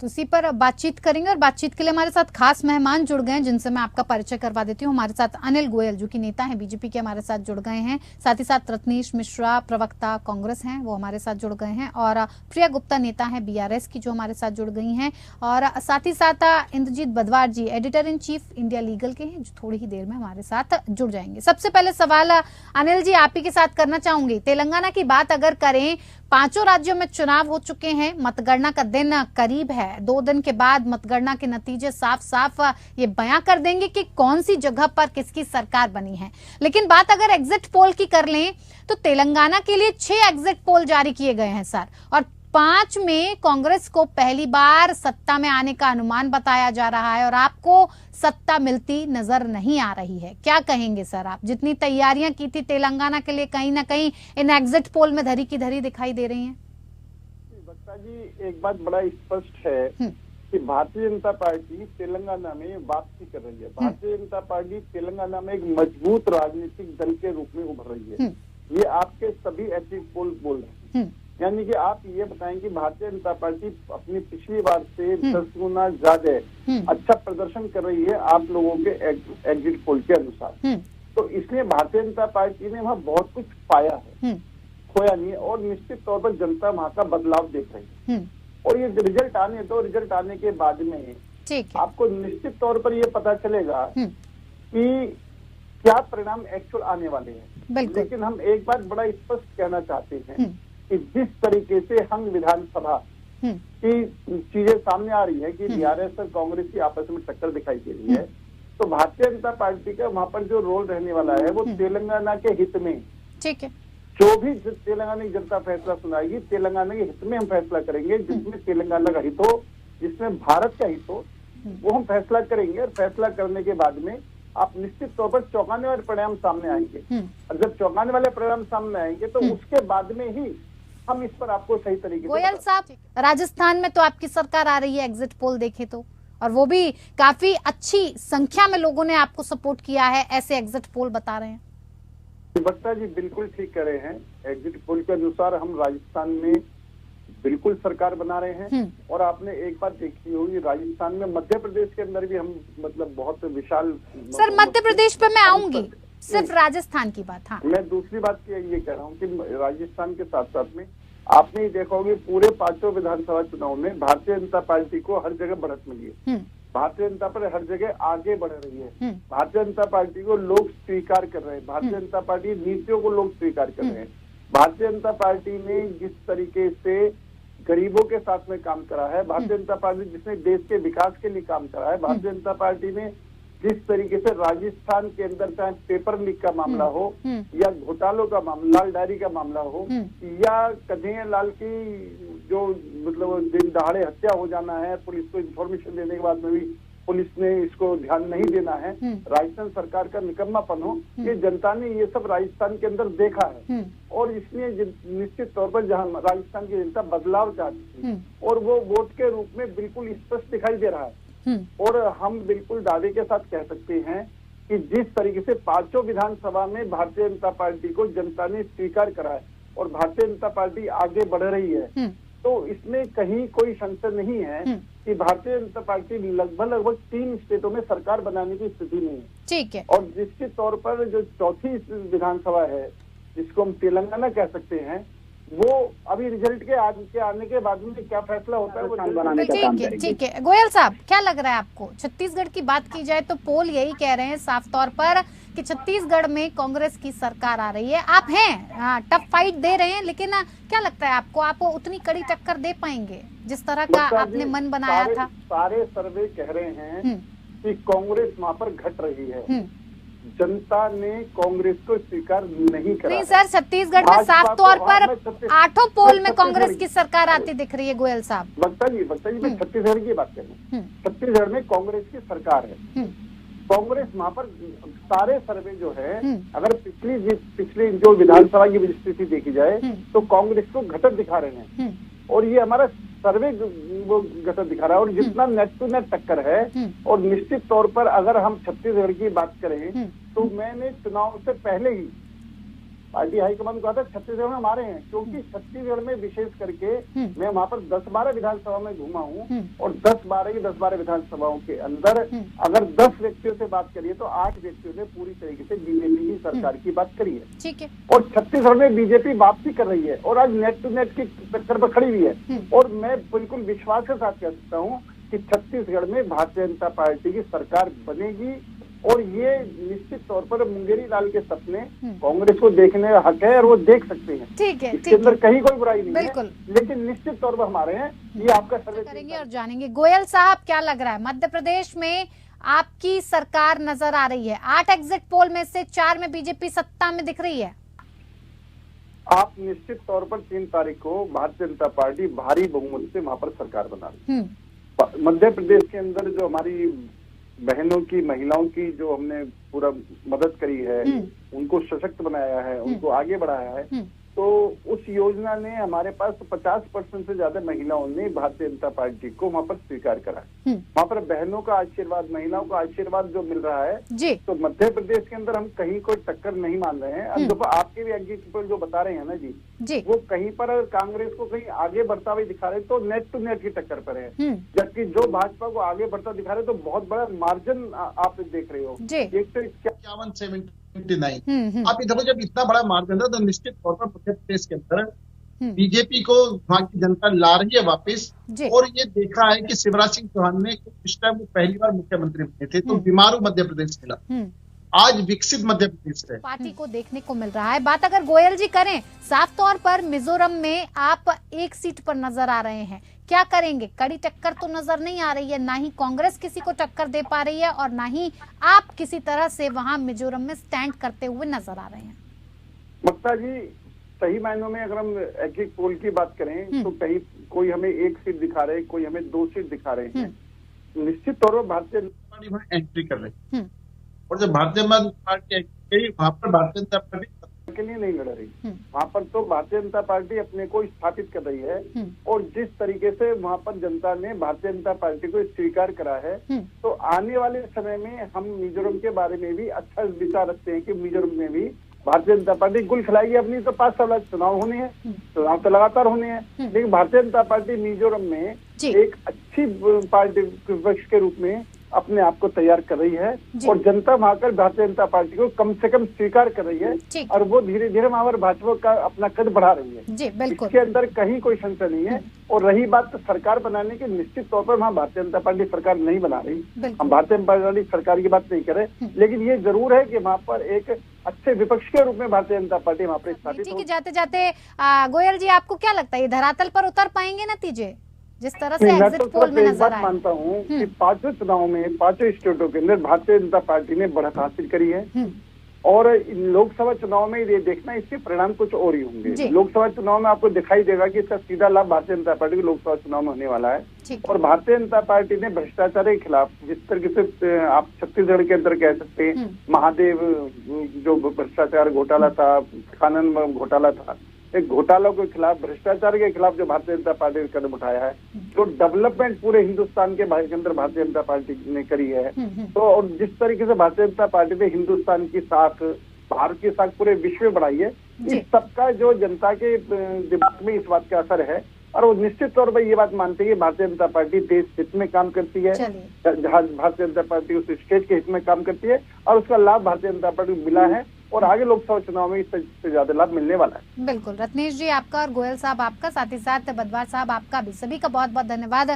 तो इसी पर बातचीत करेंगे और बातचीत के लिए हमारे साथ खास मेहमान जुड़ गए हैं जिनसे मैं आपका परिचय करवा देती हूँ। हमारे साथ अनिल गोयल जो कि नेता हैं बीजेपी के, हमारे साथ जुड़ गए हैं। साथ ही साथ रत्नेश मिश्रा प्रवक्ता कांग्रेस हैं, वो हमारे साथ जुड़ गए हैं। और प्रिया गुप्ता नेता हैं बीआरएस की, जो हमारे साथ जुड़ गई हैं। और साथ ही साथ Inderjit Badhwar ji editor in chief India legal के हैं, जो थोड़ी ही देर में हमारे साथ जुड़ जाएंगे। सबसे पहले सवाल अनिल जी आप ही के साथ करना चाहूंगी। तेलंगाना की बात अगर करें, 5 राज्यों में चुनाव हो चुके हैं, मतगणना का दिन करीब है। 2 दिन के बाद मतगणना के नतीजे साफ साफ ये बयां कर देंगे कि कौन सी जगह पर किसकी सरकार बनी है। लेकिन बात अगर एग्जिट पोल की कर लें तो तेलंगाना के लिए 6 एग्जिट पोल जारी किए गए हैं सर, और 5 में कांग्रेस को पहली बार सत्ता में आने का अनुमान बताया जा रहा है और आपको सत्ता मिलती नजर नहीं आ रही है। क्या कहेंगे सर आप? जितनी तैयारियां की थी तेलंगाना के लिए, कहीं ना कहीं इन एग्जिट पोल में धरी की धरी दिखाई दे रही हैं। बक्ता जी, एक बात बड़ा स्पष्ट है कि भारतीय जनता पार्टी तेलंगाना में वापसी कर रही है। भारतीय जनता पार्टी तेलंगाना में एक मजबूत राजनीतिक दल के रूप में उभर रही है। ये आपके सभी एग्जिट पोल बोल रहे हैं। यानी कि आप ये बताएं कि भारतीय जनता पार्टी अपनी पिछली बार से 10 गुना ज्यादा अच्छा प्रदर्शन कर रही है आप लोगों के एग्जिट पोल के अनुसार। तो इसलिए भारतीय जनता पार्टी ने वहाँ बहुत कुछ पाया है, खोया नहीं है। और निश्चित तौर पर जनता वहाँ का बदलाव देख रही है। और ये रिजल्ट आने के बाद में आपको निश्चित तौर पर ये पता चलेगा कि क्या परिणाम एक्चुअल आने वाले हैं। लेकिन हम एक बात बड़ा स्पष्ट कहना चाहते हैं कि जिस तरीके से हम विधानसभा की चीजें सामने आ रही है कि बीआरएस और कांग्रेस की आपस में टक्कर दिखाई दे रही है, तो भारतीय जनता पार्टी का वहां पर जो रोल रहने वाला है वो तेलंगाना के हित में। ठीक है, जो भी तेलंगाना की जनता फैसला सुनाएगी, तेलंगाना के हित में हम फैसला करेंगे। जिसमें तेलंगाना का हित हो, जिसमें भारत का हित हो, वो हम फैसला करेंगे। और फैसला करने के बाद में आप निश्चित तौर पर चौंकाने वाले परिणाम सामने आएंगे। और जब चौंकाने वाले परिणाम सामने आएंगे तो उसके बाद में ही हम इस पर आपको सही तरीके से। गोयल साहब, राजस्थान में तो आपकी सरकार आ रही है, एग्जिट पोल देखे तो, और वो भी काफी अच्छी संख्या में लोगों ने आपको सपोर्ट किया है, ऐसे एग्जिट पोल बता रहे हैं। बक्ता जी बिल्कुल ठीक कह रहे हैं। एग्जिट पोल के अनुसार हम राजस्थान में बिल्कुल सरकार बना रहे हैं। और आपने एक बात देखी होगी, राजस्थान में मध्य प्रदेश के अंदर भी हम मतलब बहुत विशाल। सर मध्य प्रदेश पे मैं आऊंगी, सिर्फ राजस्थान की बात। हाँ, मैं दूसरी बात ये कह रहा हूँ कि राजस्थान के साथ साथ में आपने देखा होगा पूरे 5 विधानसभा चुनाव में भारतीय जनता पार्टी को हर जगह बढ़त मिली है। भारतीय जनता पार्टी हर जगह आगे बढ़ रही है। भारतीय जनता पार्टी को लोग स्वीकार कर रहे हैं। भारतीय जनता पार्टी नीतियों को लोग स्वीकार कर रहे हैं। भारतीय जनता पार्टी ने जिस तरीके से गरीबों के साथ में काम करा है, भारतीय जनता पार्टी जिसने देश के विकास के लिए काम करा है, भारतीय जनता पार्टी ने जिस तरीके से राजस्थान के अंदर चाहे पेपर लीक का मामला हो या घोटालों का मामला, लाल डायरी का मामला हो, या कन्हैया लाल की जो मतलब दिन दहाड़े हत्या हो जाना है, पुलिस को इन्फॉर्मेशन देने के बाद में भी पुलिस ने इसको ध्यान नहीं देना है, राजस्थान सरकार का निकम्मापन हो, ये जनता ने ये सब राजस्थान के अंदर देखा है। और इसलिए निश्चित तौर पर जहां राजस्थान की जनता बदलाव चाहती है और वो वोट के रूप में बिल्कुल स्पष्ट दिखाई दे रहा है। और हम बिल्कुल दावे के साथ कह सकते हैं कि जिस तरीके से 5 विधानसभा में भारतीय जनता पार्टी को जनता ने स्वीकार करा है और भारतीय जनता पार्टी आगे बढ़ रही है, तो इसमें कहीं कोई संशय नहीं है कि भारतीय जनता पार्टी लगभग 3 स्टेटों में सरकार बनाने की स्थिति में है। ठीक है। और जिसके तौर पर जो चौथी विधानसभा है, जिसको हम तेलंगाना कह सकते हैं, वो अभी रिजल्ट के आने के बाद में क्या फैसला होता है वो बनाने का काम करेंगे। ठीक है गोयल साहब, क्या लग रहा है आपको? छत्तीसगढ़ की बात की जाए तो पोल यही कह रहे हैं साफ तौर पर कि छत्तीसगढ़ में कांग्रेस की सरकार आ रही है। आप हैं टफ फाइट दे रहे हैं, लेकिन क्या लगता है आपको, आप उतनी कड़ी टक्कर दे पाएंगे जिस तरह का आपने मन बनाया था? सारे सर्वे कह रहे हैं कि कांग्रेस वहाँ पर घट रही है। जनता ने कांग्रेस को स्वीकार नहीं करा। नहीं सर, छत्तीसगढ़ में साफ तौर पर 8 पोल में कांग्रेस की सरकार आती दिख रही है गोयल साहब। बक्ता जी मैं छत्तीसगढ़ की बात कर रहा हूँ। छत्तीसगढ़ में कांग्रेस की सरकार है। कांग्रेस वहाँ पर सारे सर्वे जो है, अगर पिछली जो विधानसभा की स्थिति देखी जाए तो कांग्रेस को घटक दिखा रहे हैं। और ये हमारा सर्वे वो घटक दिखा रहा है। और जितना नेट टू नेट टक्कर है, और निश्चित तौर पर अगर हम छत्तीसगढ़ की बात करें तो मैंने चुनाव से पहले ही पार्टी हाईकमान को कहा था छत्तीसगढ़ में हमारे हैं, क्योंकि छत्तीसगढ़ में विशेष करके मैं वहाँ पर 10-12 विधानसभा में घूमा हूँ और 10-12 विधानसभाओं के अंदर अगर 10 व्यक्तियों से बात करिए तो 8 व्यक्तियों ने पूरी तरीके से बीजेपी की सरकार की बात करी है। ठीक है। और छत्तीसगढ़ में बीजेपी वापसी कर रही है और आज नेट टू नेट की टक्कर पर खड़ी हुई है। और मैं बिल्कुल विश्वास के साथ कह सकता हूँ कि छत्तीसगढ़ में भारतीय जनता पार्टी की सरकार बनेगी और ये निश्चित तौर पर मुंगेरी लाल के सपने कांग्रेस को देखने का हक है और वो देख सकते हैं। ठीक है, इसके अंदर कहीं कोई बुराई नहीं बिल्कुल है, लेकिन निश्चित तौर पर हमारे हैं। ये आपका सर्वे करेंगे और जानेंगे। गोयल साहब, क्या लग रहा है, मध्य प्रदेश में आपकी सरकार नजर आ रही है? 8 एग्जिट पोल में से 4 में बीजेपी सत्ता में दिख रही है। आप निश्चित तौर पर 3 तारीख को भारतीय जनता पार्टी भारी बहुमत से वहां पर सरकार बना रही है। मध्य प्रदेश के अंदर जो हमारी बहनों की, महिलाओं की जो हमने पूरा मदद करी है, उनको सशक्त बनाया है, उनको आगे बढ़ाया है, तो उस योजना ने हमारे पास 50% से ज्यादा महिलाओं ने भारतीय जनता पार्टी को वहाँ पर स्वीकार करा है। वहाँ पर बहनों का आशीर्वाद, महिलाओं का आशीर्वाद जो मिल रहा है जी। तो मध्य प्रदेश के अंदर हम कहीं कोई टक्कर नहीं मान रहे हैं। अब देखो आपके भी एग्जिट जो बता रहे हैं ना जी, वो कहीं पर कांग्रेस को कहीं आगे बढ़ता हुआ दिखा रहे तो नेट टू नेट की टक्कर पर है, जबकि जो भाजपा को आगे बढ़ता दिखा रहे तो बहुत बड़ा मार्जिन आप देख रहे हो। एक तो 51-79 आप ये देखो, जब इतना बड़ा मार्जिन है तो निश्चित तौर पर मध्य प्रदेश के अंदर बीजेपी को वहाँ की जनता ला रही है वापस। और ये देखा है कि शिवराज सिंह चौहान ने इस टाइम वो पहली बार मुख्यमंत्री बने थे तो बीमारू मध्य प्रदेश मिला, आज विकसित मध्य प्रदेश है, पार्टी को देखने को मिल रहा है। बात अगर गोयल जी करें, साफ तौर पर मिजोरम में आप 1 सीट पर नजर आ रहे हैं, क्या करेंगे? कड़ी टक्कर तो नजर नहीं आ रही है, ना ही कांग्रेस किसी को टक्कर दे पा रही है और ना ही आप किसी तरह से वहां मिजोरम में स्टैंड करते हुए नजर आ रहे हैं। ममता जी, सही मायनों में अगर हम एग्जिट पोल की बात करें तो कहीं कोई हमें 1 सीट दिखा रहे हैं, कोई हमें 2 सीट दिखा रहे हैं। निश्चित तौर पर भारतीय जनता पार्टी वहां एंट्री कर रही है और जब भारतीय जनता पार्टी वहां पर भारतीय जनता पार्टी के लिए नहीं लड़ रही, वहाँ पर तो भारतीय जनता पार्टी अपने को स्थापित कर रही है। और जिस तरीके से वहाँ पर जनता ने भारतीय जनता पार्टी को स्वीकार करा है, तो आने वाले समय में हम मिजोरम के बारे में भी अच्छा विचार रखते हैं कि मिजोरम में भी भारतीय जनता पार्टी गुल खिलाएगी अपनी। तो 5 साल चुनाव होने हैं, चुनाव तो लगातार होने हैं, लेकिन भारतीय जनता पार्टी मिजोरम में एक अच्छी पार्टी विपक्ष के रूप में अपने आप को तैयार कर रही है और जनता वहां कर भारतीय जनता पार्टी को कम से कम स्वीकार कर रही है और वो धीरे धीरे वहां पर भाजपा का अपना कद बढ़ा रही है जी। बिल्कुल, इसके अंदर कहीं कोई संशय नहीं है। और रही बात सरकार बनाने की, निश्चित तौर पर वहाँ भारतीय जनता पार्टी सरकार नहीं बना रही, हम भारतीय जनता पार्टी सरकार की बात नहीं करें, लेकिन ये जरूर है कि वहाँ पर एक अच्छे विपक्ष के रूप में भारतीय जनता पार्टी वहाँ पर स्थापित हो। जाते जाते गोयल जी, आपको क्या लगता है, धरातल पर उतर पाएंगे नतीजे जिस तरह से एग्जिट पोल में नजर आए? मानता हूँ कि 5 चुनाव में 5 स्टेटों के अंदर भारतीय जनता पार्टी ने बढ़त हासिल करी है और लोकसभा चुनाव में ये देखना इसके परिणाम कुछ और ही होंगे। लोकसभा चुनाव में आपको दिखाई देगा कि इसका सीधा लाभ भारतीय जनता पार्टी के लोकसभा चुनाव में होने वाला है। और भारतीय जनता पार्टी ने भ्रष्टाचार के खिलाफ, जिस तरीके से आप छत्तीसगढ़ के अंदर कह सकते हैं, महादेव जो भ्रष्टाचार घोटाला था, कानून घोटाला था, एक घोटालों के खिलाफ, भ्रष्टाचार के खिलाफ जो भारतीय जनता पार्टी ने कदम उठाया है, जो डेवलपमेंट पूरे हिंदुस्तान के अंदर भारतीय जनता पार्टी ने करी है, तो और जिस तरीके से भारतीय जनता पार्टी ने हिंदुस्तान की साख, भारत की साख पूरे विश्व में बढ़ाई है, इस सबका जो जनता के दिमाग में इस बात का असर है। और वो निश्चित तौर पर ये बात मानते हैं कि भारतीय जनता पार्टी देश हित में काम करती है, जहाँ भारतीय जनता पार्टी उस स्टेट के हित में काम करती है और उसका लाभ भारतीय जनता पार्टी को मिला है और आगे लोकसभा चुनाव में इससे ज्यादा लाभ मिलने वाला है। बिल्कुल, रत्नेश जी आपका और गोयल साहब आपका, साथ ही साथ बदवार साहब आपका भी, सभी का बहुत बहुत धन्यवाद।